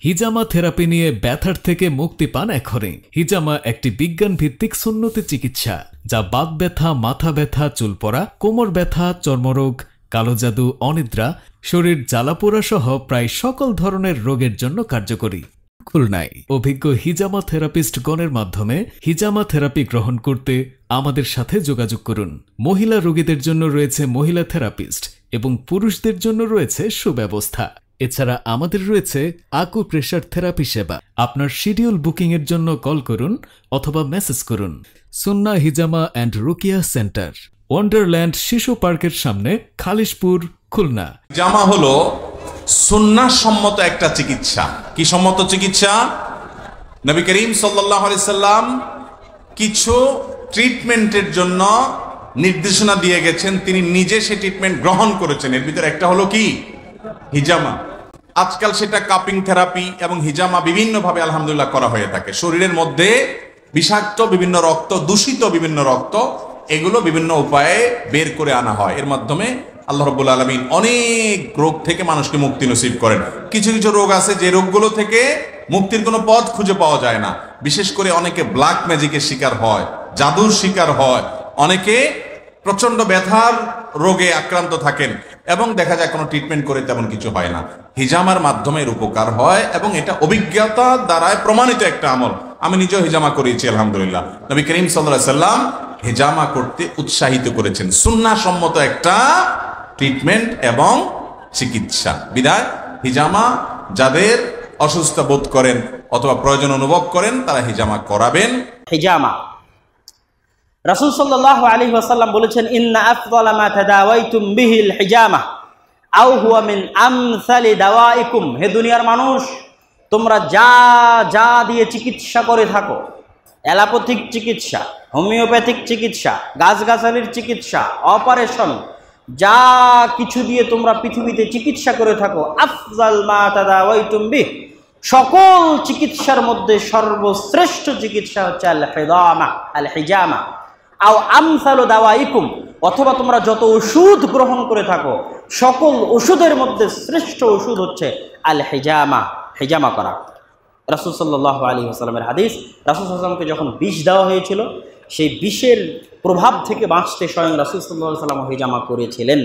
হিজামা therapy নিয়ে ব্যথার থেকে মুক্তি পান এখনই। হিজামা একটি বিজ্ঞান ভিত্তিক সুন্নতি চিকিৎসা যা বাত ব্যথা, মাথা ব্যথা, চুল পড়া, কোমর ব্যথা, চর্মরোগ, কালো জাদু, অনিদ্রা, শরীর জ্বালাপোড়া সহ প্রায় সকল ধরনের রোগের জন্য কার্যকরী। খুলনায় অভিজ্ঞ হিজামা থেরাপিস্ট গণের মাধ্যমে হিজামা থেরাপি গ্রহণ করতে আমাদের সাথে যোগাযোগ করুন। মহিলা রোগীদের জন্য রয়েছে মহিলা থেরাপিস্ট এবং পুরুষদের জন্য রয়েছে সুব্যবস্থা। এছাড়া আমাদের রয়েছে আকুপ্রেশার থেরাপি সেবা। আপনার শিডিউল বুকিং এর জন্য কল করুন অথবা মেসেজ করুন। সুন্নাহ হিজামা অ্যান্ড রুকিয়া সেন্টার, ওয়ান্ডারল্যান্ড শিশু পার্কের সামনে, খালিশপুর, খুলনা। হিজামা হলো সুন্নাহ সম্মত একটা চিকিৎসা। কি সম্মত চিকিৎসা? নবী করিম সাল্লাল্লাহু আলাইহি সাল্লাম কিছু ট্রিটমেন্টের জন্য নির্দেশনা দিয়ে গেছেন, তিনি নিজে সে ট্রিটমেন্ট গ্রহণ করেছেন। এর ভিতরে একটা হলো কি? হিজামা। আজকাল সেটা কাপিং থেরাপি এবং হিজামা বিভিন্নভাবে আলহামদুলিল্লাহ করা হয়ে থাকে। শরীরের মধ্যে বিষাক্ত বিভিন্ন রক্ত, দূষিত বিভিন্ন রক্ত, এগুলো বিভিন্ন উপায়ে বের করে আনা হয়। এর মাধ্যমে আল্লাহ রাব্বুল আলামিন অনেক রোগ থেকে মানুষকে মুক্তি নসিব করেন। কিছু কিছু রোগ আছে যে রোগগুলো থেকে মুক্তির কোনো পথ খুঁজে পাওয়া যায় না। বিশেষ করে অনেকে ব্ল্যাক ম্যাজিকের শিকার হয়, জাদুর শিকার হয়, অনেকে প্রচন্ড ব্যথার রোগে আক্রান্ত থাকেন এবং দেখা যায় কোনো ট্রিটমেন্ট করে তেমন কিছু হয় না। হিজামার মাধ্যমে এর উপকার হয় এবং এটা অভিজ্ঞতা দ্বারায় প্রমাণিত একটা আমল। আমি নিজেও হিজামা করেছি আলহামদুলিল্লাহ। নবী করিম সাল্লাল্লাহু আলাইহি সাল্লাম হিজামা করতে উৎসাহিত করেছেন। সুন্নাহ সম্মত একটা ট্রিটমেন্ট এবং চিকিৎসা। বিদায় হিজামা যাদের অসুস্থ বোধ করেন অথবা প্রয়োজন অনুভব করেন তারা হিজামা করাবেন। হিজামা রাসূল সাল্লাল্লাহু আলাইহি ওয়াসাল্লাম বলেছেন, ইন্না আফদালা মা তাদাওয়াইতুম বিহিল হিজামা আও হুয়া মিন আমসালি দাওয়াইকুম। হে দুনিয়ার মানুষ, তোমরা যা যা দিয়ে চিকিৎসা করে থাকো, অ্যালোপ্যাথিক চিকিৎসা, হোমিওপ্যাথিক চিকিৎসা, গাছগাছালির চিকিৎসা, অপারেশন, যা কিছু দিয়ে তোমরা পৃথিবীতে চিকিৎসা করে থাকো, আফজাল মা তাদাওয়াইতুম বিহ, সকল চিকিৎসার মধ্যে সর্বশ্রেষ্ঠ চিকিৎসা হচ্ছে আল হিজামা আও আমসালু দাওয়াইকুম, অথবা তোমরা যত ওষুধ গ্রহণ করে থাকো সকল ওষুধের মধ্যে শ্রেষ্ঠ ওষুধ হচ্ছে আল হিজামা, হিজামা করা। রাসূল সাল্লাল্লাহু আলাইহি ওয়াসাল্লামের হাদিস, রাসূল সাল্লাল্লাহু আলাইহি ওয়াসাল্লামকে যখন বিষ দেওয়া হয়েছিল, সেই বিষের প্রভাব থেকে বাঁচতে স্বয়ং রাসূল সাল্লাল্লাহু আলাইহি ওয়াসাল্লাম হিজামা করেছিলেন।